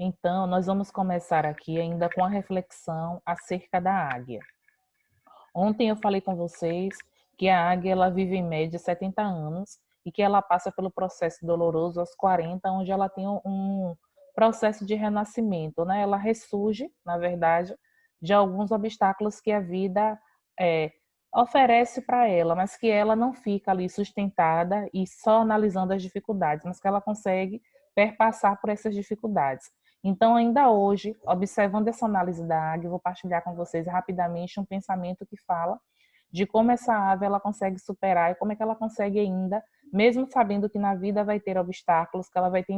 Então, nós vamos começar aqui ainda com a reflexão acerca da águia. Ontem eu falei com vocês que a águia ela vive em média 70 anos e que ela passa pelo processo doloroso aos 40, onde ela tem um processo de renascimento, né? Ela ressurge, na verdade, de alguns obstáculos que a vida oferece para ela, mas que ela não fica ali sustentada e só analisando as dificuldades, mas que ela consegue perpassar por essas dificuldades. Então, ainda hoje, observando essa análise da águia, eu vou partilhar com vocês rapidamente um pensamento que fala de como essa ave ela consegue superar e como é que ela consegue ainda, mesmo sabendo que na vida vai ter obstáculos, que ela vai ter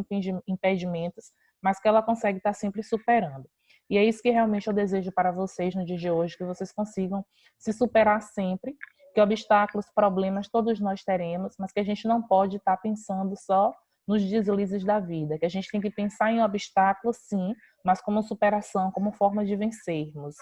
impedimentos, mas que ela consegue estar sempre superando. E é isso que realmente eu desejo para vocês no dia de hoje, que vocês consigam se superar sempre, que obstáculos, problemas todos nós teremos, mas que a gente não pode estar pensando só nos deslizes da vida, que a gente tem que pensar em obstáculos, sim, mas como superação, como forma de vencermos.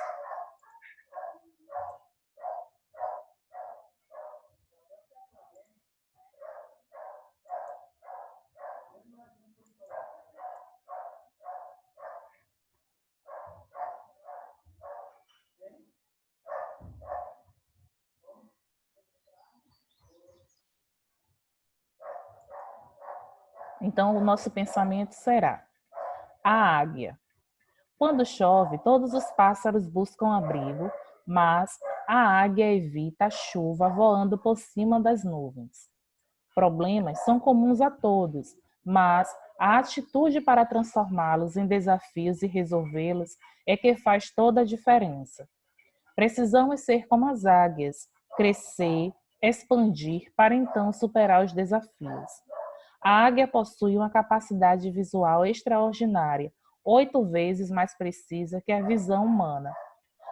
Então, o nosso pensamento será: a águia. Quando chove, todos os pássaros buscam abrigo, mas a águia evita a chuva voando por cima das nuvens. Problemas são comuns a todos, mas a atitude para transformá-los em desafios e resolvê-los é que faz toda a diferença. Precisamos ser como as águias, crescer, expandir para então superar os desafios. A águia possui uma capacidade visual extraordinária, 8 vezes mais precisa que a visão humana.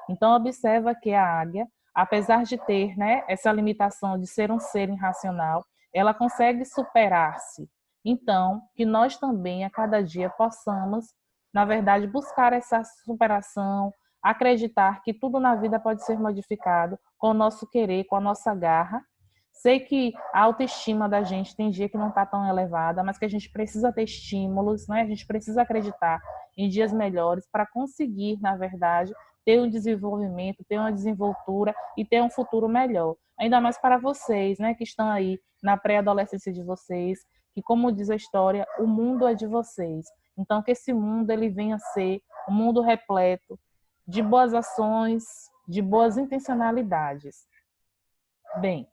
Então, observa que a águia, apesar de ter essa limitação de ser um ser irracional, ela consegue superar-se. Então, que nós também, a cada dia, possamos, na verdade, buscar essa superação, acreditar que tudo na vida pode ser modificado com o nosso querer, com a nossa garra. Sei que a autoestima da gente tem dia que não está tão elevada, mas que a gente precisa ter estímulos, né? A gente precisa acreditar em dias melhores para conseguir, na verdade, ter um desenvolvimento, ter uma desenvoltura e ter um futuro melhor. Ainda mais para vocês, né, que estão aí na pré-adolescência de vocês, que como diz a história, o mundo é de vocês. Então que esse mundo ele venha a ser um mundo repleto de boas ações, de boas intencionalidades. Bem,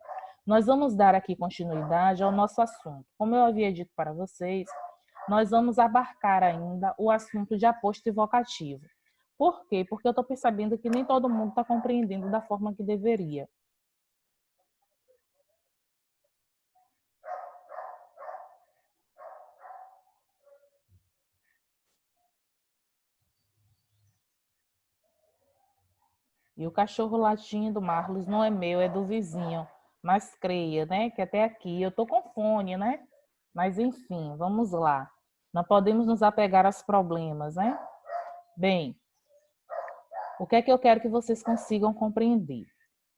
nós vamos dar aqui continuidade ao nosso assunto. Como eu havia dito para vocês, nós vamos abarcar ainda o assunto de aposto evocativo. Por quê? Porque eu estou percebendo que nem todo mundo está compreendendo da forma que deveria. E o cachorro latindo, Marlos, não é meu, é do vizinho. Mas creia, né, que até aqui eu estou com fone, né? Mas enfim, vamos lá. Não podemos nos apegar aos problemas, né? Bem, o que é que eu quero que vocês consigam compreender?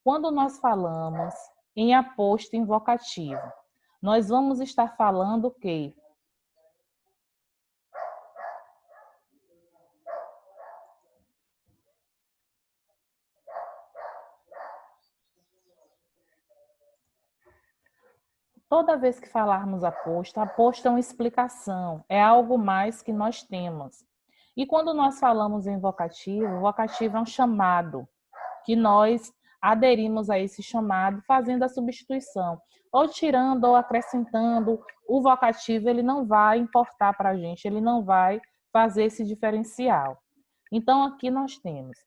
Quando nós falamos em aposto invocativo, nós vamos estar falando o quê? Toda vez que falarmos aposto é uma explicação, é algo mais que nós temos. E quando nós falamos em vocativo, vocativo é um chamado, que nós aderimos a esse chamado fazendo a substituição, ou tirando ou acrescentando, o vocativo ele não vai importar para a gente, ele não vai fazer esse diferencial. Então aqui nós temos,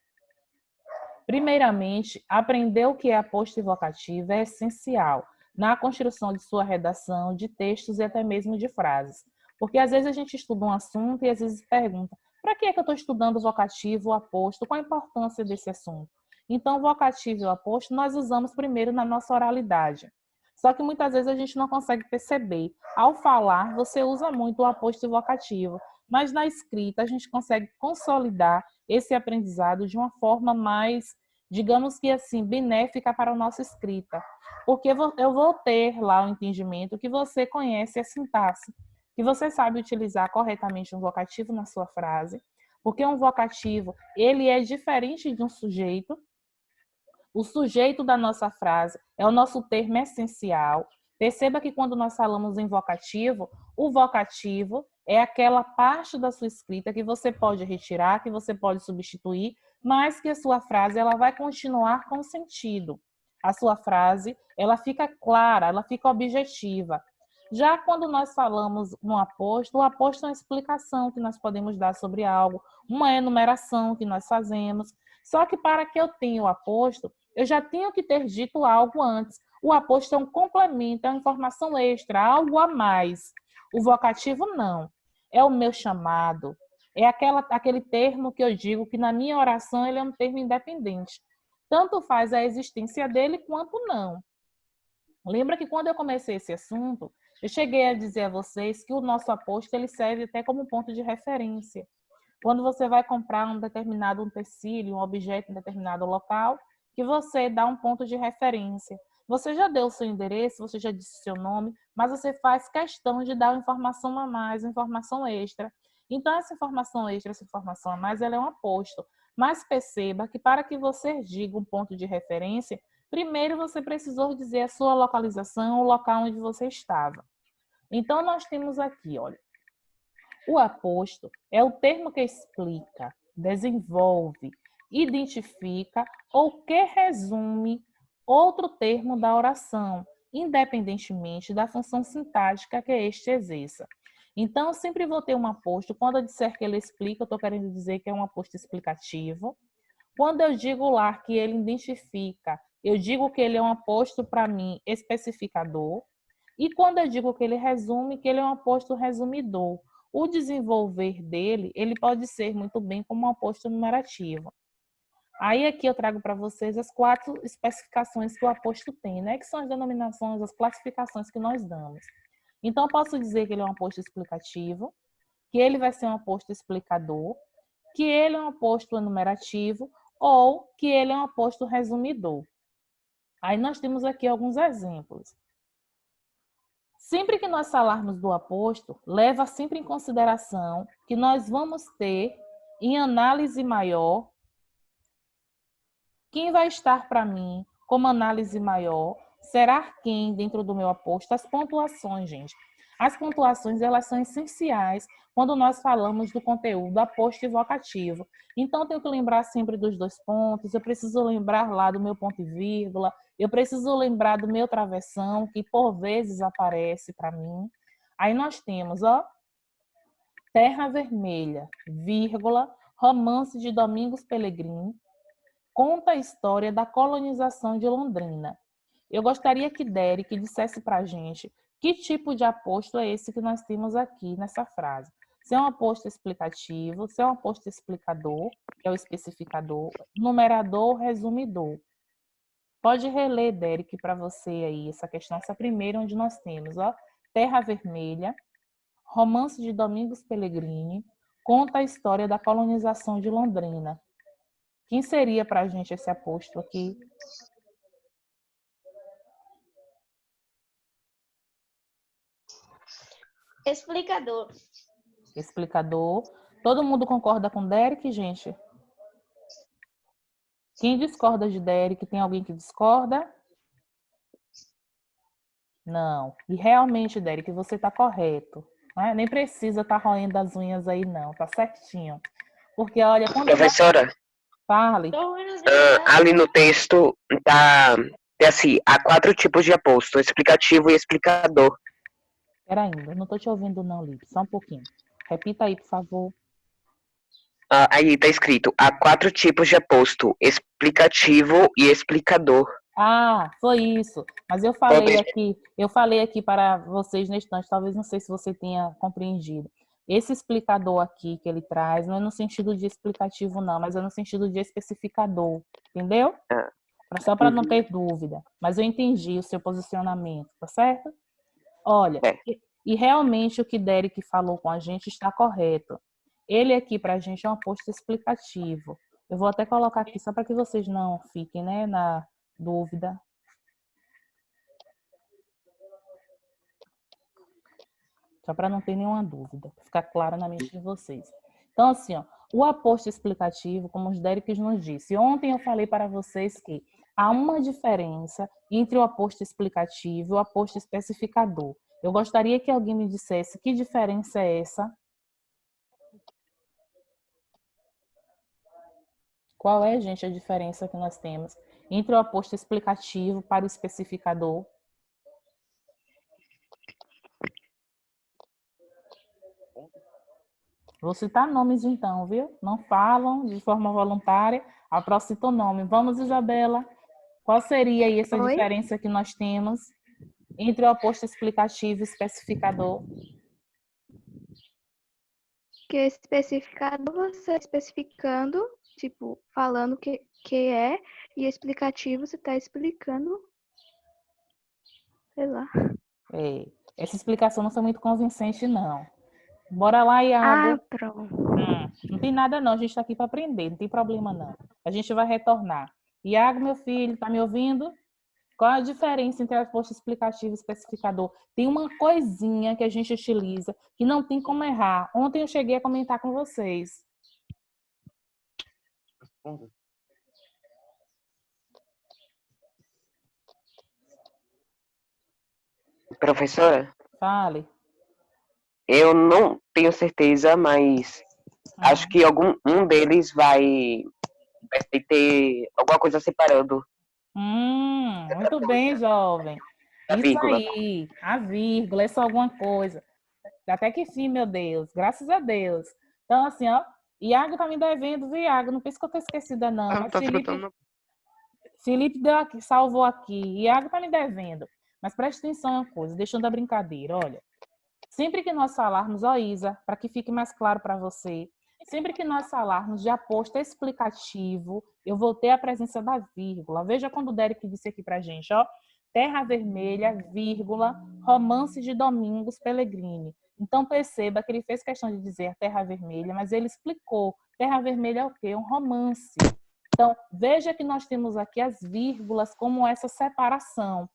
primeiramente, aprender o que é aposto e vocativo é essencial na construção de sua redação, de textos e até mesmo de frases. Porque às vezes a gente estuda um assunto e às vezes pergunta, para que é que eu estou estudando o vocativo, o aposto? Qual a importância desse assunto? Então, o vocativo e o aposto nós usamos primeiro na nossa oralidade. Só que muitas vezes a gente não consegue perceber. Ao falar, você usa muito o aposto e o vocativo, mas na escrita a gente consegue consolidar esse aprendizado de uma forma mais, digamos que assim, benéfica para a nossa escrita. Porque eu vou ter lá o entendimento que você conhece a sintaxe, que você sabe utilizar corretamente um vocativo na sua frase, porque um vocativo, ele é diferente de um sujeito. O sujeito da nossa frase é o nosso termo essencial. Perceba que quando nós falamos em vocativo, o vocativo é aquela parte da sua escrita que você pode retirar, que você pode substituir, mas que a sua frase ela vai continuar com sentido. A sua frase, ela fica clara, ela fica objetiva. Já quando nós falamos no aposto, o aposto é uma explicação que nós podemos dar sobre algo, uma enumeração que nós fazemos. Só que para que eu tenha o aposto, eu já tenho que ter dito algo antes. O aposto é um complemento, é uma informação extra, algo a mais. O vocativo não. É o meu chamado. É aquele termo que eu digo que na minha oração ele é um termo independente. Tanto faz a existência dele quanto não. Lembra que quando eu comecei esse assunto, eu cheguei a dizer a vocês que o nosso aposto ele serve até como ponto de referência. Quando você vai comprar um determinado utensílio, um objeto em determinado local, que você dá um ponto de referência. Você já deu o seu endereço, você já disse seu nome, mas você faz questão de dar uma informação a mais, uma informação extra. Então, essa informação extra, essa informação a mais, ela é um aposto. Mas perceba que para que você diga um ponto de referência, primeiro você precisou dizer a sua localização, o local onde você estava. Então, nós temos aqui, olha, o aposto é o termo que explica, desenvolve, identifica ou que resume outro termo da oração, independentemente da função sintática que este exerça. Então, eu sempre vou ter um aposto. Quando eu disser que ele explica, eu estou querendo dizer que é um aposto explicativo. Quando eu digo lá que ele identifica, eu digo que ele é um aposto, para mim, especificador. E quando eu digo que ele resume, que ele é um aposto resumidor. O desenvolver dele, ele pode ser muito bem como um aposto numerativo. Aí aqui eu trago para vocês as 4 especificações que o aposto tem, né? Que são as denominações, as classificações que nós damos. Então, eu posso dizer que ele é um aposto explicativo, que ele vai ser um aposto explicador, que ele é um aposto enumerativo ou que ele é um aposto resumidor. Aí nós temos aqui alguns exemplos. Sempre que nós falarmos do aposto, leva sempre em consideração que nós vamos ter, em análise maior, quem vai estar para mim como análise maior será quem dentro do meu aposto? As pontuações, gente. As pontuações, elas são essenciais quando nós falamos do conteúdo aposto e vocativo. Então, eu tenho que lembrar sempre dos 2 pontos, eu preciso lembrar lá do meu ponto e vírgula, eu preciso lembrar do meu travessão, que por vezes aparece para mim. Aí nós temos, ó, Terra Vermelha, vírgula, romance de Domingos Pelegrini, conta a história da colonização de Londrina. Eu gostaria que Derek dissesse para a gente que tipo de aposto é esse que nós temos aqui nessa frase. Se é um aposto explicativo, se é um aposto explicador, que é o especificador, numerador, resumidor. Pode reler, Derek, para você aí essa questão, essa primeira onde nós temos, ó, Terra Vermelha, romance de Domingos Pelegrini, conta a história da colonização de Londrina. Quem seria para a gente esse aposto aqui? Explicador. Explicador. Todo mundo concorda com Derek, gente? Quem discorda de Derek? Tem alguém que discorda? Não. E realmente, Derek, você está correto. Né? Nem precisa estar roendo as unhas aí, não. Tá certinho. Porque, olha, quando Professora, fale, ali no texto tá tem assim, há 4 tipos de aposto, explicativo e explicador. espera ainda, não estou te ouvindo não, Liv. Só um pouquinho. Repita aí, por favor. Aí tá escrito, há 4 tipos de aposto, explicativo e explicador. Ah, foi isso. Mas eu falei aqui para vocês na estante, talvez não sei se você tenha compreendido. Esse explicador aqui que ele traz não é no sentido de explicativo, não, mas é no sentido de especificador, entendeu? Ah, Só para não ter dúvida. Mas eu entendi o seu posicionamento, tá certo? Olha, É. e realmente o que Derek falou com a gente está correto. Ele aqui para a gente é um aposto explicativo. Eu vou até colocar aqui só para que vocês não fiquem, né, na dúvida. Só para não ter nenhuma dúvida, para ficar claro na mente de vocês. Então, assim, ó, o aposto explicativo, como os Derek nos disse, ontem eu falei para vocês que há uma diferença entre o aposto explicativo e o aposto especificador. Eu gostaria que alguém me dissesse que diferença é essa. Qual é, gente, a diferença que nós temos entre o aposto explicativo para o especificador? Vou citar nomes então, viu? Não falam de forma voluntária, a próxima cita o nome. Vamos, Isabela. Qual seria aí essa Oi? diferença que nós temos entre o aposto explicativo e especificador? Que especificador você especificando, tipo, falando que é, e explicativo você está explicando, sei lá. É, essa explicação não foi muito convincente, não. Bora lá, Ah, Iago. pronto. Não tem nada não, a gente está aqui para aprender, não tem problema não. A gente vai retornar. Iago, meu filho, tá me ouvindo? Qual a diferença entre aposto explicativo e especificador? Tem uma coisinha que a gente utiliza que não tem como errar. Ontem eu cheguei a comentar com vocês. Professora, Fale. eu não tenho certeza, mas acho que um deles vai ter alguma coisa separando Muito bem, jovem. a Isso vírgula. aí, a vírgula, é só alguma coisa. Até que fim, meu Deus, graças a Deus. Então, assim, ó, Iago tá me devendo, viu, Iago? Não pensa que eu tô esquecida, não. Mas Tá escutando? Felipe deu aqui, salvou aqui. Iago tá me devendo. Mas preste atenção em uma coisa, deixando a brincadeira, olha. Sempre que nós falarmos, ó Isa, para que fique mais claro para você, sempre que nós falarmos de aposto explicativo, eu vou ter a presença da vírgula. Veja quando o Derek disse aqui para a gente, ó, Terra Vermelha, vírgula, Romance de Domingos Pellegrini. Então perceba que ele fez questão de dizer Terra Vermelha, mas ele explicou. Terra Vermelha é o quê? Um romance. Então, veja que nós temos aqui as vírgulas como essa separação.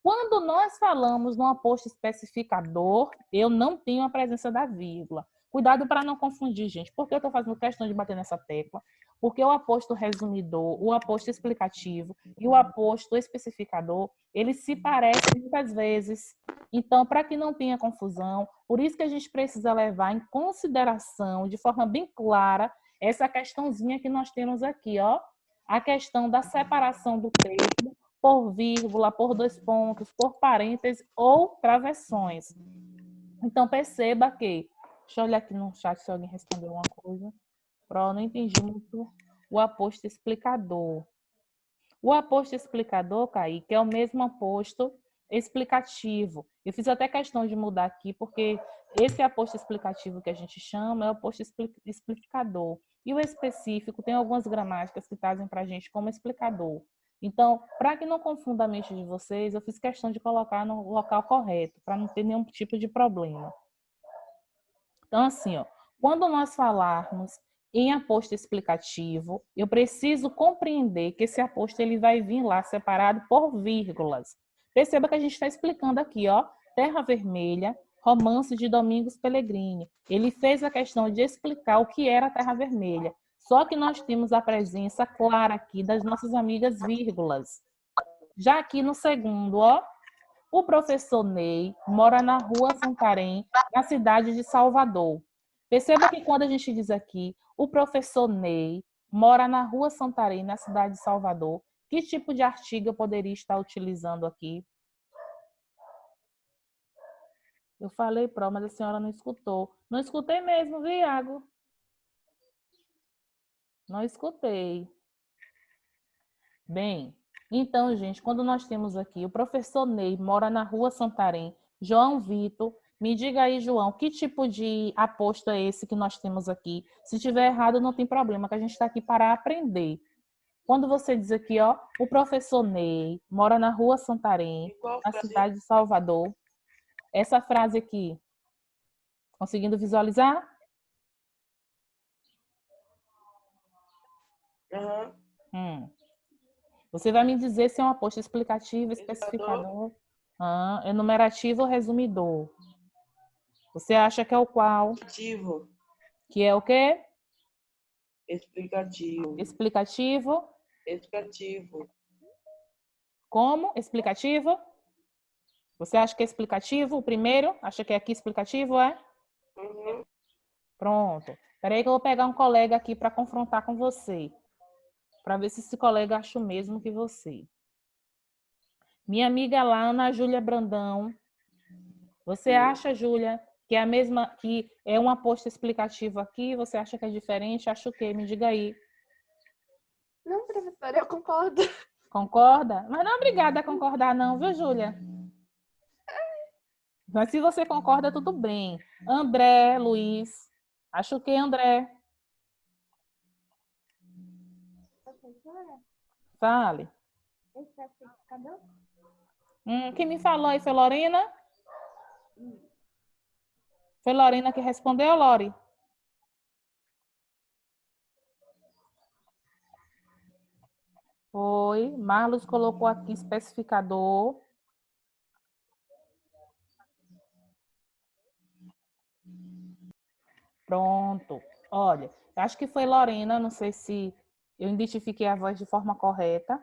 Quando nós falamos no aposto especificador, eu não tenho a presença da vírgula. Cuidado para não confundir, gente. Por que eu estou fazendo questão de bater nessa tecla? Porque o aposto resumidor, o aposto explicativo e o aposto especificador, eles se parecem muitas vezes. Então, para que não tenha confusão, por isso que a gente precisa levar em consideração, de forma bem clara, essa questãozinha que nós temos aqui, ó. A questão da separação do termo por vírgula, por dois pontos, por parênteses ou travessões. Então, perceba que... Deixa eu olhar aqui no chat se alguém respondeu alguma coisa. Não entendi muito o aposto explicador. O aposto explicador, Kaique, é o mesmo aposto explicativo. Eu fiz até questão de mudar aqui, porque esse aposto explicativo que a gente chama é o aposto explicador. E o específico tem algumas gramáticas que trazem para a gente como explicador. Então, para que não confunda a mente de vocês, eu fiz questão de colocar no local correto, para não ter nenhum tipo de problema. Então, assim, ó, quando nós falarmos em aposto explicativo, eu preciso compreender que esse aposto ele vai vir lá separado por vírgulas. Perceba que a gente está explicando aqui, ó, Terra Vermelha, Romance de Domingos Pellegrini. Ele fez a questão de explicar o que era a Terra Vermelha. Só que nós temos a presença clara aqui das nossas amigas vírgulas. Já aqui no segundo, ó, o professor Ney mora na rua Santarém, na cidade de Salvador. Perceba que quando a gente diz aqui, o professor Ney mora na rua Santarém, na cidade de Salvador, que tipo de artigo eu poderia estar utilizando aqui? Eu falei, mas a senhora não escutou. Não escutei mesmo, viu, Iago? Não escutei. Bem, então, gente, quando nós temos aqui o professor Ney mora na rua Santarém, João Vitor, me diga aí, João, que tipo de aposto é esse que nós temos aqui? Se tiver errado, não tem problema, que a gente está aqui para aprender. Quando você diz aqui, ó, o professor Ney mora na rua Santarém, na cidade de Salvador, essa frase aqui, conseguindo visualizar? Uhum. Você vai me dizer se é um aposto explicativo, especificador, enumerativo ou resumidor. Você acha que é o qual? Explicativo. Que é o quê? Explicativo. Explicativo. Explicativo. Como? Explicativo? Você acha que é explicativo o primeiro? Acha que é aqui explicativo, é? Uhum. Pronto. Espera aí que eu vou pegar um colega aqui para confrontar com você. Para ver se esse colega acha o mesmo que você. Minha amiga lá, Ana Júlia Brandão. Você acha, Júlia, que é a mesma, que é um aposto explicativo aqui? Você acha que é diferente? Acha o quê? Me diga aí. Não, professora, eu concordo. Concorda? Mas não é obrigada a concordar não, viu, Júlia? Mas se você concorda, tudo bem. André, Luiz. Acho que André. Professora, Fale. especificador? Quem me falou aí foi Lorena? Foi Lorena que respondeu, Lori? Foi. Marlos colocou aqui especificador. Pronto. Olha, acho que foi Lorena, não sei se eu identifiquei a voz de forma correta.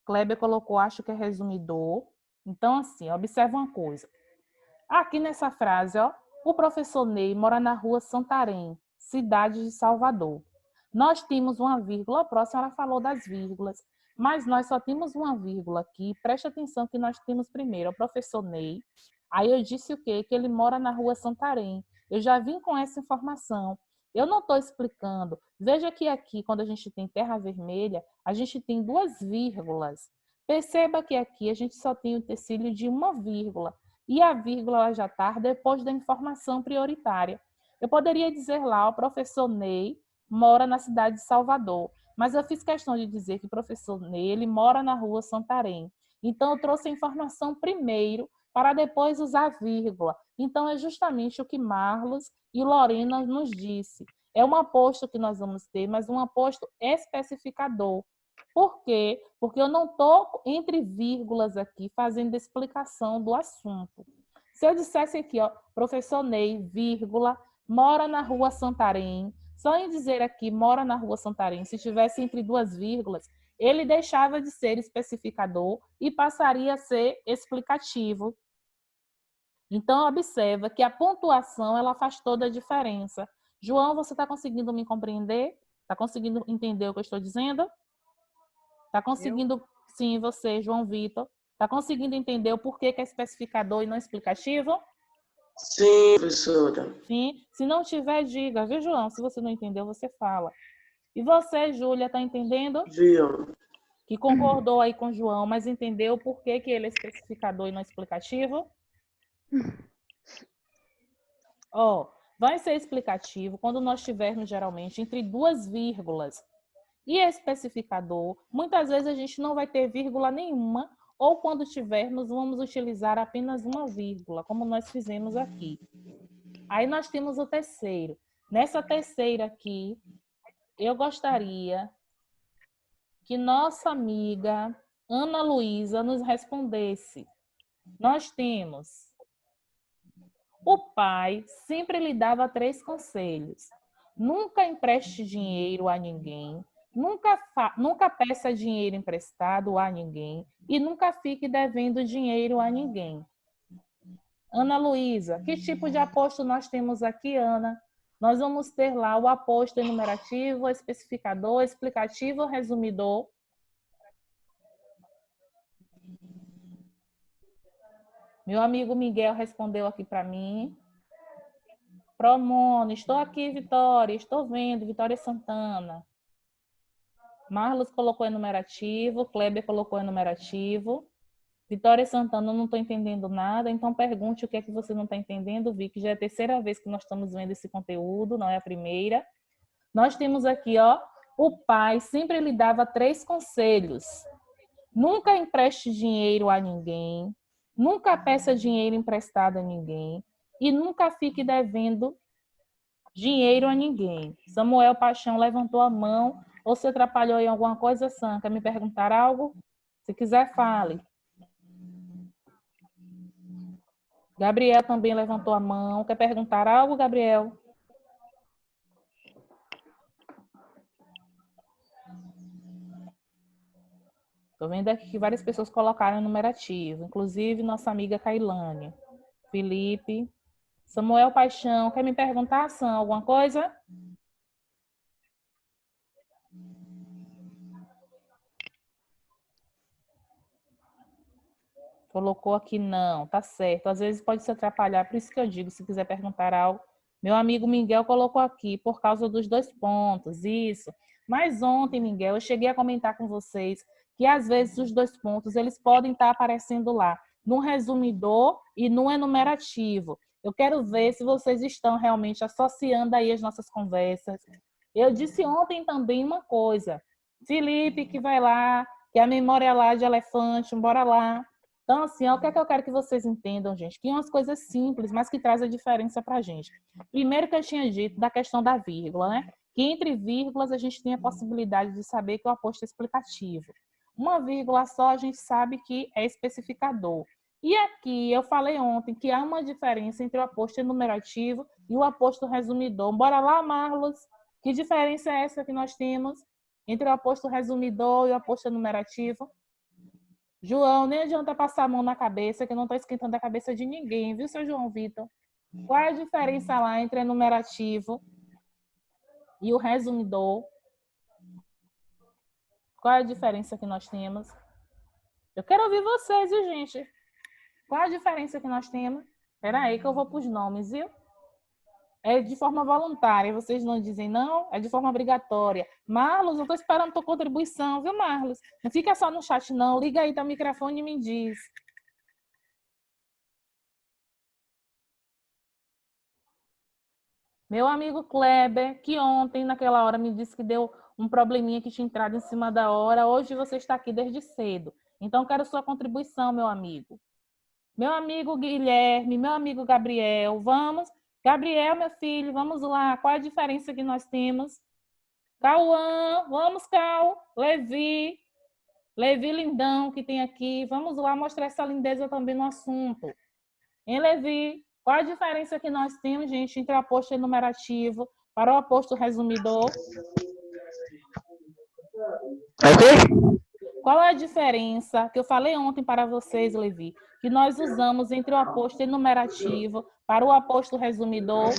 Kleber colocou, acho que é resumidor. Então, assim, observa uma coisa. Aqui nessa frase, ó, o professor Ney mora na rua Santarém, cidade de Salvador. Nós temos uma vírgula, próxima ela falou das vírgulas, mas nós só temos uma vírgula aqui. Preste atenção que nós temos primeiro o professor Ney. Aí eu disse o quê? Que ele mora na rua Santarém. Eu já vim com essa informação. Eu não estou explicando. Veja que aqui, quando a gente tem terra vermelha, a gente tem duas vírgulas. Perceba que aqui a gente só tem o tecílio de uma vírgula. E a vírgula ela já está depois da informação prioritária. Eu poderia dizer lá, o professor Ney mora na cidade de Salvador, mas eu fiz questão de dizer que o professor Ney ele mora na rua Santarém. Então, eu trouxe a informação primeiro para depois usar vírgula. Então, é justamente o que Marlos e Lorena nos disse. É um aposto que nós vamos ter, mas um aposto especificador. Por quê? Porque eu não estou entre vírgulas aqui fazendo explicação do assunto. Se eu dissesse aqui, ó, professor Ney, vírgula, mora na rua Santarém, só em dizer aqui, mora na rua Santarém, se estivesse entre duas vírgulas, ele deixava de ser especificador e passaria a ser explicativo. Então, observa que a pontuação ela faz toda a diferença. João, você está conseguindo me compreender? Está conseguindo entender o que eu estou dizendo? Está conseguindo, sim, você, João Vitor, está conseguindo entender o porquê que é especificador e não explicativo? Sim, professora. Sim. Se não tiver, diga, viu, João? Se você não entendeu, você fala. E você, Júlia, está entendendo? Viu? Que concordou aí com o João, mas entendeu o porquê que ele é especificador e não explicativo? Ó, vai ser explicativo quando nós tivermos, geralmente, entre duas vírgulas. E especificador, muitas vezes a gente não vai ter vírgula nenhuma, ou quando tivermos, vamos utilizar apenas uma vírgula, como nós fizemos aqui. Aí nós temos o terceiro. Nessa terceira aqui, eu gostaria que nossa amiga Ana Luísa nos respondesse. Nós temos: o pai sempre lhe dava 3 conselhos. Nunca empreste dinheiro a ninguém, nunca peça dinheiro emprestado a ninguém e nunca fique devendo dinheiro a ninguém. Ana Luísa, que tipo de aposto nós temos aqui, Ana? Nós vamos ter lá o aposto enumerativo, especificador, explicativo, resumidor. Meu amigo Miguel respondeu aqui para mim. Promono, estou aqui, Vitória, estou vendo, Vitória Santana. Marlos colocou enumerativo, Kleber colocou enumerativo. Vitória Santana, não estou entendendo nada, então pergunte o que é que você não está entendendo, Vi, que já é a terceira vez que nós estamos vendo esse conteúdo, não é a primeira. Nós temos aqui, ó, o pai sempre lhe dava 3 conselhos. Nunca empreste dinheiro a ninguém, nunca peça dinheiro emprestado a ninguém e nunca fique devendo dinheiro a ninguém. Samuel Paixão levantou a mão. Ou se atrapalhou em alguma coisa, Sam? Quer me perguntar algo? Se quiser, fale. Gabriel também levantou a mão. Quer perguntar algo, Gabriel? Estou vendo aqui que várias pessoas colocaram numerativo, inclusive nossa amiga Kailane, Felipe, Samuel Paixão. Quer me perguntar, Sam, alguma coisa? Colocou aqui não, tá certo. Às vezes pode se atrapalhar, por isso que eu digo, se quiser perguntar algo. Meu amigo Miguel colocou aqui, por causa dos 2 pontos, isso. Mas ontem, Miguel, eu cheguei a comentar com vocês que às vezes os 2 pontos, eles podem estar aparecendo lá, no resumidor e no enumerativo. Eu quero ver se vocês estão realmente associando aí as nossas conversas. Eu disse ontem também uma coisa. Felipe, que vai lá, que a memória lá de elefante, bora lá. Então, assim, ó, o que é que eu quero que vocês entendam, gente? Que umas coisas simples, mas que trazem a diferença para a gente. Primeiro que eu tinha dito da questão da vírgula, né? Que entre vírgulas a gente tem a possibilidade de saber que o aposto é explicativo. Uma vírgula só a gente sabe que é especificador. E aqui eu falei ontem que há uma diferença entre o aposto enumerativo e o aposto resumidor. Bora lá, Marlos. Que diferença é essa que nós temos entre o aposto resumidor e o aposto enumerativo? João, nem adianta passar a mão na cabeça, que eu não estou esquentando a cabeça de ninguém, viu, seu João Vitor? Qual é a diferença lá entre enumerativo e o resumidor? Qual é a diferença que nós temos? Eu quero ouvir vocês, viu, gente? Qual é a diferença que nós temos? Espera aí que eu vou para os nomes, viu? É de forma voluntária, vocês não dizem não, é de forma obrigatória. Marlos, eu estou esperando tua contribuição, viu, Marlos? Não fica só no chat, não. Liga aí teu microfone e me diz. Meu amigo Kleber, que ontem, naquela hora, me disse que deu um probleminha que tinha entrado em cima da hora. Hoje você está aqui desde cedo. Então, quero sua contribuição, meu amigo. Meu amigo Guilherme, meu amigo Gabriel, vamos. Gabriel, meu filho, vamos lá. Qual a diferença que nós temos? Cauã, vamos, Cal. Levi, Levi Lindão, que tem aqui. Vamos lá mostrar essa lindeza também no assunto. Hein, Levi? Qual a diferença que nós temos, gente, entre o aposto enumerativo para o aposto resumidor? Qual é a diferença que eu falei ontem para vocês, Levi, que nós usamos entre o aposto enumerativo para o aposto resumidor?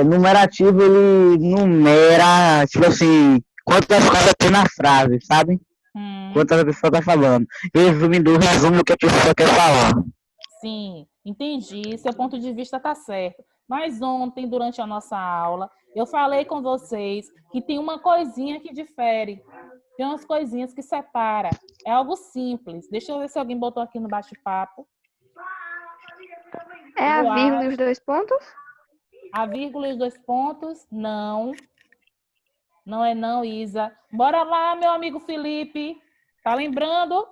Numerativo, ele numera, tipo assim, quantas coisas tem na frase, sabe? Quantas a pessoa tá falando. Resumidor, resume o que a pessoa quer falar. Sim, entendi. Seu ponto de vista está certo. Mas ontem, durante a nossa aula, eu falei com vocês que tem uma coisinha que difere. Tem umas coisinhas que separa. É algo simples. Deixa eu ver se alguém botou aqui no bate-papo. É a vírgula e os 2 pontos? A vírgula e os 2 pontos? Não. Não é não, Isa. Bora lá, meu amigo Felipe. Tá lembrando?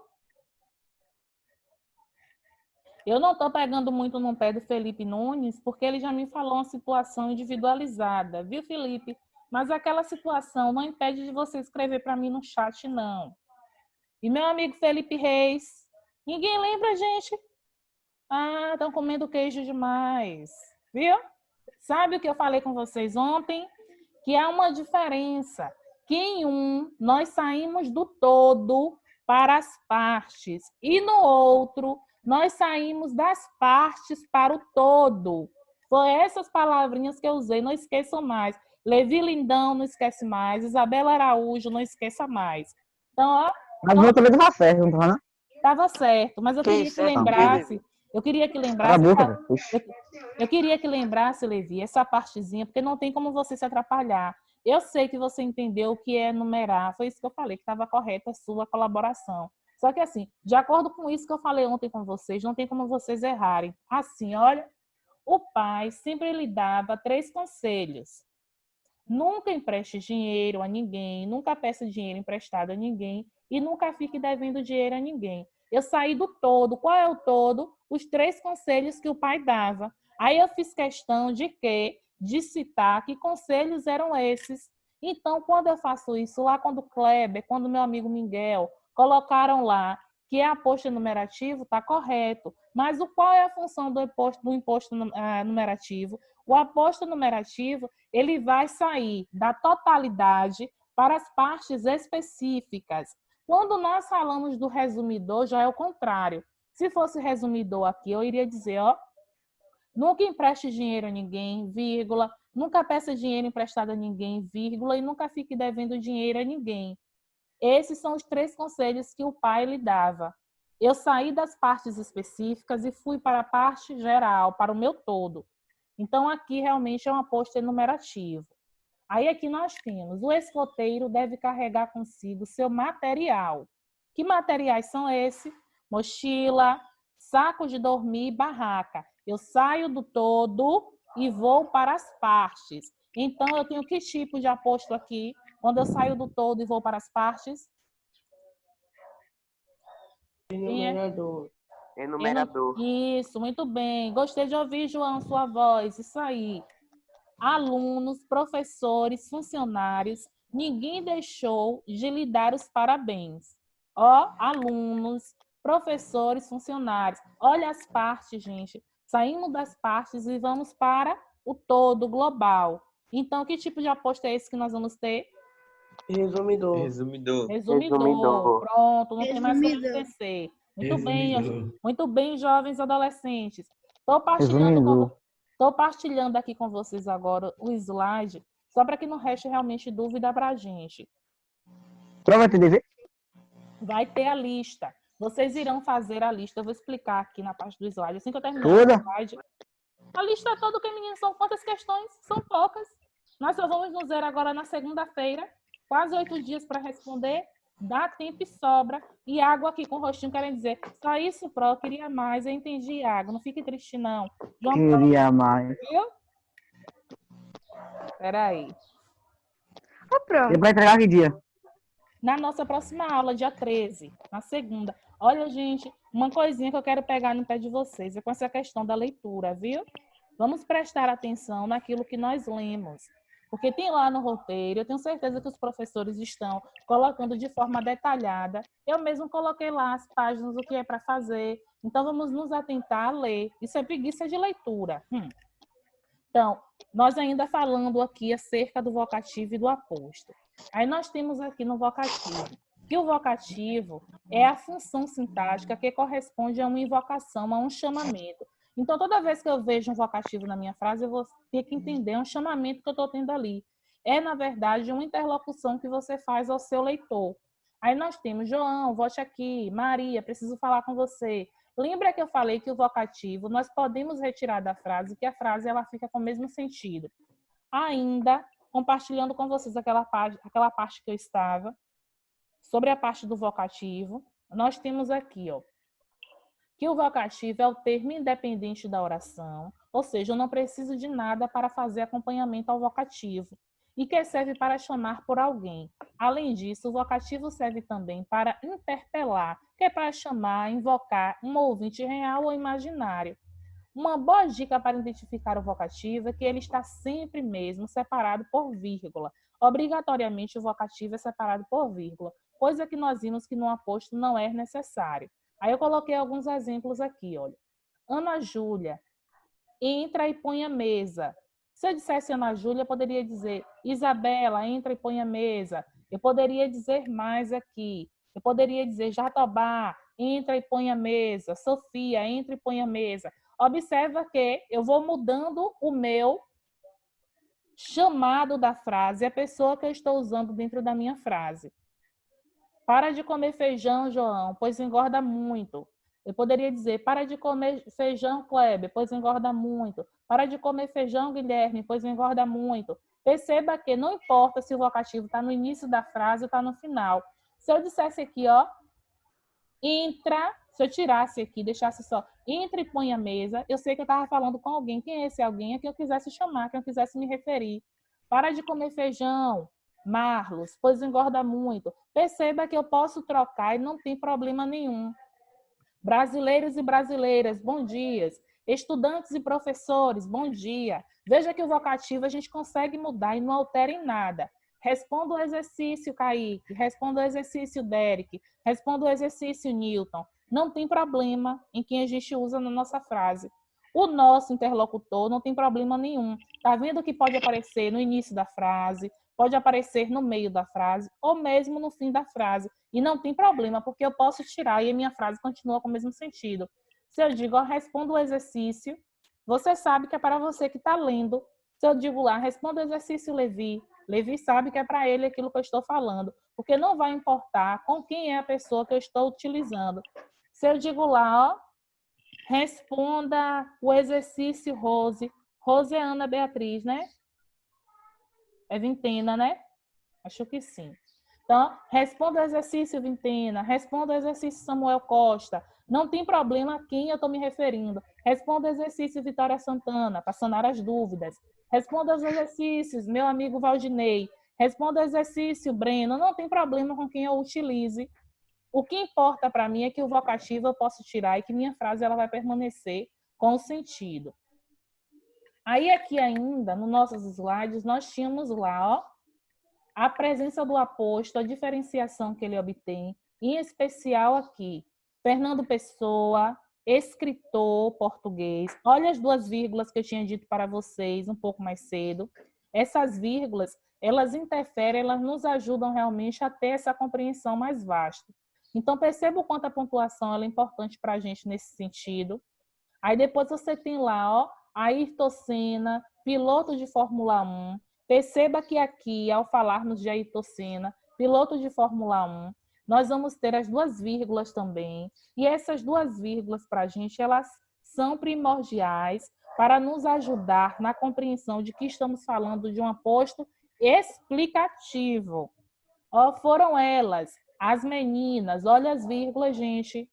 Eu não estou pegando muito no pé do Felipe Nunes, porque ele já me falou uma situação individualizada, viu, Felipe? Mas aquela situação não impede de você escrever para mim no chat, não. E meu amigo Felipe Reis, ninguém lembra, gente? Ah, estão comendo queijo demais, viu? Sabe o que eu falei com vocês ontem? Que há uma diferença. Que em um, nós saímos do todo para as partes. E no outro, nós saímos das partes para o todo. Foi essas palavrinhas que eu usei, não esqueçam mais. Levi Lindão, não esquece mais. Isabela Araújo, não esqueça mais. Então, ó. Mas não também estava certo, não estava, não? Estava certo, mas eu queria que lembrasse. Eu queria que lembrasse. Eu queria que lembrasse, Levi, essa partezinha, porque não tem como você se atrapalhar. Eu sei que você entendeu o que é numerar. Foi isso que eu falei, que estava correta a sua colaboração. Só que assim, de acordo com isso que eu falei ontem com vocês, não tem como vocês errarem. Assim, olha, o pai sempre lhe dava 3 conselhos. Nunca empreste dinheiro a ninguém, nunca peça dinheiro emprestado a ninguém e nunca fique devendo dinheiro a ninguém. Eu saí do todo. Qual é o todo? Os 3 conselhos que o pai dava. Aí eu fiz questão de quê? De citar que conselhos eram esses. Então, quando eu faço isso, lá quando o Kleber, quando meu amigo Miguel colocaram lá que é aposto enumerativo, está correto. Mas qual é a função do imposto numerativo? O aposto numerativo, ele vai sair da totalidade para as partes específicas. Quando nós falamos do resumidor, já é o contrário. Se fosse resumidor aqui, eu iria dizer, ó, nunca empreste dinheiro a ninguém, vírgula, nunca peça dinheiro emprestado a ninguém, vírgula, e nunca fique devendo dinheiro a ninguém. Esses são os 3 conselhos que o pai lhe dava. Eu saí das partes específicas e fui para a parte geral, para o meu todo. Então, aqui realmente é um aposto enumerativo. Aí aqui nós temos, o escoteiro deve carregar consigo seu material. Que materiais são esses? Mochila, saco de dormir e barraca. Eu saio do todo e vou para as partes. Então, eu tenho que tipo de aposto aqui? Quando eu saio do todo e vou para as partes? Enumerador. Enumerador. Isso, muito bem. Gostei de ouvir, João, sua voz. Isso aí. Alunos, professores, funcionários, ninguém deixou de lhe dar os parabéns. Ó, alunos, professores, funcionários. Olha as partes, gente. Saímos das partes e vamos para o todo global. Então, que tipo de aposto é esse que nós vamos ter? Resumidor. Resumidor. Pronto, não tem mais como esquecer. Muito bem, jovens adolescentes. Estou partilhando aqui com vocês agora o slide, só para que não reste realmente dúvida para a gente. Prova de dever? Vai ter a lista. Vocês irão fazer a lista. Eu vou explicar aqui na parte do slide. Assim que eu terminar o slide. A lista toda, que meninos, são quantas questões? São poucas. Nós só vamos nos ver agora na segunda-feira. Quase 8 dias para responder. Dá tempo e sobra. E água aqui com o rostinho querem dizer, só isso, Pro, eu queria mais. Eu entendi, água. Não fique triste, não. João, Queria mais. viu? Peraí. Ele vai entregar que dia? Na nossa próxima aula, dia 13, na segunda. Olha, gente, uma coisinha que eu quero pegar no pé de vocês é com essa questão da leitura, viu? Vamos prestar atenção naquilo que nós lemos. Porque tem lá no roteiro, eu tenho certeza que os professores estão colocando de forma detalhada. Eu mesmo coloquei lá as páginas, o que é para fazer. Então, vamos nos atentar a ler. Isso é preguiça de leitura. Então, nós ainda falando aqui acerca do vocativo e do aposto. Aí nós temos aqui no vocativo, que o vocativo é a função sintática que corresponde a uma invocação, a um chamamento. Então, toda vez que eu vejo um vocativo na minha frase, eu vou ter que entender um chamamento que eu estou tendo ali. É, na verdade, uma interlocução que você faz ao seu leitor. Aí nós temos, João, volte aqui, Maria, preciso falar com você. Lembra que eu falei que o vocativo nós podemos retirar da frase, que a frase ela fica com o mesmo sentido. Ainda, compartilhando com vocês aquela parte que eu estava, sobre a parte do vocativo, nós temos aqui, ó, que o vocativo é o termo independente da oração, ou seja, eu não preciso de nada para fazer acompanhamento ao vocativo, e que serve para chamar por alguém. Além disso, o vocativo serve também para interpelar, que é para chamar, invocar um ouvinte real ou imaginário. Uma boa dica para identificar o vocativo é que ele está sempre mesmo separado por vírgula. Obrigatoriamente, o vocativo é separado por vírgula, coisa que nós vimos que no aposto não é necessário. Aí eu coloquei alguns exemplos aqui, olha. Ana Júlia, entra e põe a mesa. Se eu dissesse Ana Júlia, eu poderia dizer Isabela, entra e põe a mesa. Eu poderia dizer mais aqui. Eu poderia dizer Jatobá, entra e põe a mesa. Sofia, entra e põe a mesa. Observa que eu vou mudando o meu chamado da frase, a pessoa que eu estou usando dentro da minha frase. Para de comer feijão, João, pois engorda muito. Eu poderia dizer, para de comer feijão, Kleber, pois engorda muito. Para de comer feijão, Guilherme, pois engorda muito. Perceba que não importa se o vocativo está no início da frase ou está no final. Se eu dissesse aqui, ó, entra, se eu tirasse aqui, deixasse só, entra e põe a mesa, eu sei que eu estava falando com alguém. Quem é esse alguém? É quem eu quisesse chamar, quem eu quisesse me referir. Para de comer feijão, Marlos, pois engorda muito. Perceba que eu posso trocar e não tem problema nenhum. Brasileiros e brasileiras, bom dia. Estudantes e professores, bom dia. Veja que o vocativo a gente consegue mudar e não altera em nada. Responda o exercício, Kaique. Responda o exercício, Derek. Responda o exercício, Newton. Não tem problema em quem a gente usa na nossa frase. O nosso interlocutor não tem problema nenhum. Tá vendo que pode aparecer no início da frase, pode aparecer no meio da frase, ou mesmo no fim da frase. E não tem problema, porque eu posso tirar e a minha frase continua com o mesmo sentido. Se eu digo, responda o exercício, você sabe que é para você que está lendo. Se eu digo lá, responda o exercício, Levi. Levi sabe que é para ele aquilo que eu estou falando, porque não vai importar com quem é a pessoa que eu estou utilizando. Se eu digo lá, ó, responda o exercício, Rose. Rose é Ana Beatriz, né? É Vintena, né? Acho que sim. Então, responda o exercício, Vintena. Responda o exercício, Samuel Costa. Não tem problema a quem eu estou me referindo. Responda o exercício, Vitória Santana, para sanar as dúvidas. Responda os exercícios, meu amigo Valdinei. Responda o exercício, Breno. Não tem problema com quem eu utilize. O que importa para mim é que o vocativo eu posso tirar e que minha frase ela vai permanecer com o sentido. Aí aqui ainda, nos nossos slides, nós tínhamos lá, ó, a presença do aposto, a diferenciação que ele obtém, em especial aqui, Fernando Pessoa, escritor português. Olha as duas vírgulas que eu tinha dito para vocês um pouco mais cedo. Essas vírgulas, elas interferem, elas nos ajudam realmente a ter essa compreensão mais vasta. Então, perceba o quanto a pontuação ela é importante para a gente nesse sentido. Aí depois você tem lá, ó, Ayrton Senna, piloto de Fórmula 1. Perceba que aqui, ao falarmos de Ayrton Senna, piloto de Fórmula 1, nós vamos ter as duas vírgulas também. E essas duas vírgulas, para a gente, elas são primordiais para nos ajudar na compreensão de que estamos falando de um aposto explicativo. Ó, foram elas, as meninas. Olha as vírgulas, gente.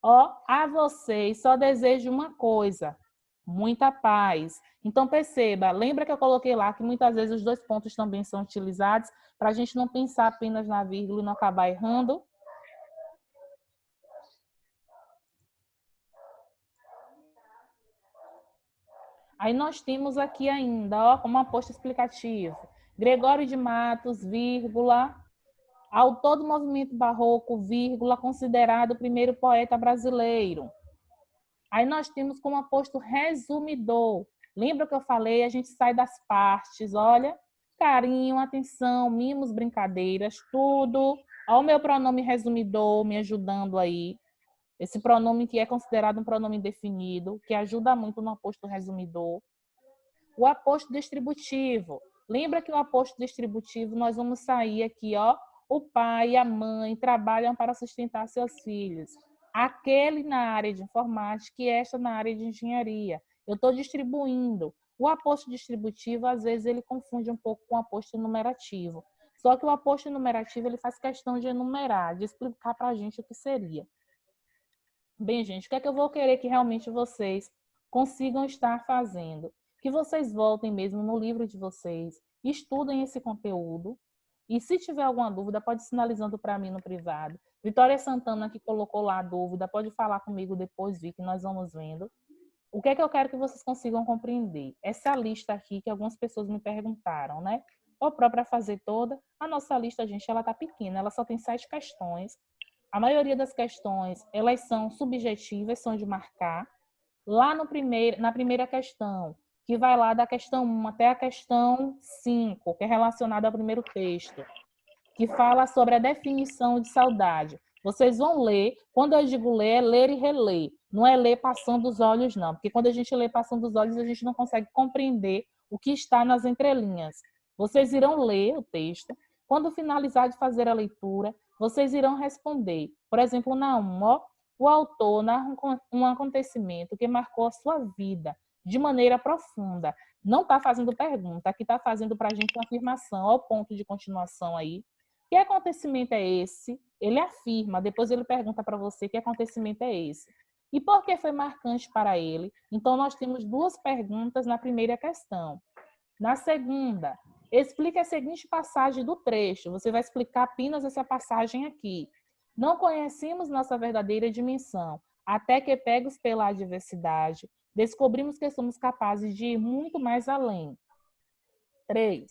Ó, a vocês só desejo uma coisa, muita paz. Então, perceba, lembra que eu coloquei lá que muitas vezes os dois pontos também são utilizados para a gente não pensar apenas na vírgula e não acabar errando? Aí nós temos aqui ainda, ó, como aposto explicativo, Gregório de Matos, vírgula, autor do movimento barroco, vírgula, considerado o primeiro poeta brasileiro. Aí nós temos como aposto resumidor. Lembra que eu falei? A gente sai das partes, olha, carinho, atenção, mimos, brincadeiras, tudo. Olha o meu pronome resumidor me ajudando aí. Esse pronome que é considerado um pronome indefinido, que ajuda muito no aposto resumidor. O aposto distributivo. Lembra que o aposto distributivo nós vamos sair aqui, ó. O pai e a mãe trabalham para sustentar seus filhos. Aquele na área de informática e esta na área de engenharia. Eu estou distribuindo. O aposto distributivo, às vezes, ele confunde um pouco com o aposto enumerativo. Só que o aposto enumerativo, ele faz questão de enumerar, de explicar para a gente o que seria. Bem, gente, o que é que eu vou querer que realmente vocês consigam estar fazendo? Que vocês voltem mesmo no livro de vocês, estudem esse conteúdo, e se tiver alguma dúvida, pode ir sinalizando para mim no privado. Vitória Santana, que colocou lá a dúvida, pode falar comigo depois, Vi, que nós vamos vendo. O que é que eu quero que vocês consigam compreender? Essa lista aqui que algumas pessoas me perguntaram, né? Ou para fazer toda, a nossa lista, gente, ela tá pequena, ela só tem 7 questões. A maioria das questões, elas são subjetivas, são de marcar. Lá na primeira questão, que vai lá da questão 1 até a questão 5, que é relacionada ao primeiro texto, que fala sobre a definição de saudade. Vocês vão ler, quando eu digo ler, é ler e reler. Não é ler passando os olhos, não. Porque quando a gente lê passando os olhos, a gente não consegue compreender o que está nas entrelinhas. Vocês irão ler o texto. Quando finalizar de fazer a leitura, vocês irão responder. Por exemplo, na 1, ó, o autor narra um acontecimento que marcou a sua vida de maneira profunda. Não está fazendo pergunta, aqui está fazendo para a gente uma afirmação. Olha o ponto de continuação aí. Que acontecimento é esse? Ele afirma, depois ele pergunta para você que acontecimento é esse. E por que foi marcante para ele? Então, nós temos 2 perguntas na primeira questão. Na segunda, explique a seguinte passagem do trecho. Você vai explicar apenas essa passagem aqui. Não conhecemos nossa verdadeira dimensão, até que, pegos pela adversidade, descobrimos que somos capazes de ir muito mais além. 3.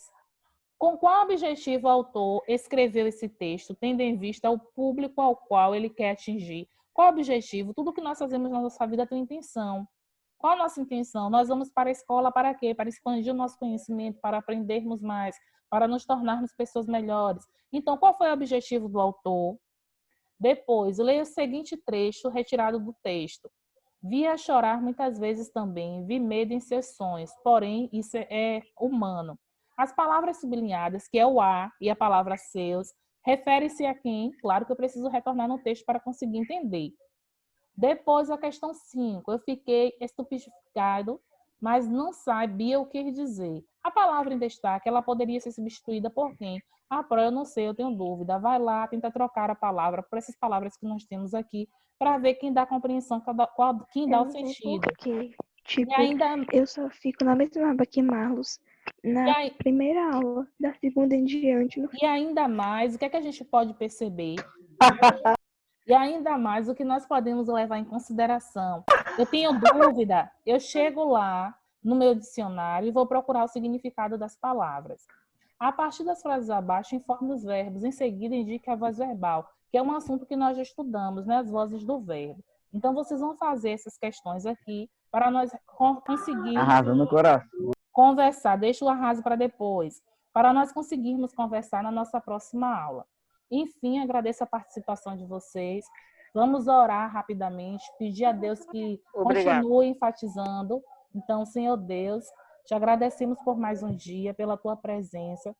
Com qual objetivo o autor escreveu esse texto, tendo em vista o público ao qual ele quer atingir? Qual o objetivo? Tudo que nós fazemos na nossa vida tem intenção. Qual a nossa intenção? Nós vamos para a escola para quê? Para expandir o nosso conhecimento, para aprendermos mais, para nos tornarmos pessoas melhores. Então, qual foi o objetivo do autor? Depois, leia o seguinte trecho retirado do texto. Vi-a chorar muitas vezes também, vi medo em seus sonhos, porém isso é humano. As palavras sublinhadas, que é o a e a palavra seus, refere-se a quem? Claro que eu preciso retornar no texto para conseguir entender. Depois, a questão 5. Eu fiquei estupefaciado, mas não sabia o que dizer. A palavra em destaque, ela poderia ser substituída por quem? Eu não sei, eu tenho dúvida. Vai lá, tenta trocar a palavra por essas palavras que nós temos aqui, para ver quem dá a compreensão, quem dá o sentido. Porque, tipo, E ainda, eu só fico na mesma aba que Marlos na primeira aula, da segunda em diante. E ainda mais, o que é que a gente pode perceber? E ainda mais, o que nós podemos levar em consideração. Eu tenho dúvida, eu chego lá no meu dicionário e vou procurar o significado das palavras. A partir das frases abaixo, informe os verbos. Em seguida, indique a voz verbal, que é um assunto que nós já estudamos, né? As vozes do verbo. Então, vocês vão fazer essas questões aqui para nós conseguirmos Arrasa no coração. conversar. Deixa o arraso para depois, para nós conseguirmos conversar na nossa próxima aula. Enfim, agradeço a participação de vocês. Vamos orar rapidamente, pedir a Deus que continue enfatizando. Então, Senhor Deus, te agradecemos por mais um dia, pela tua presença.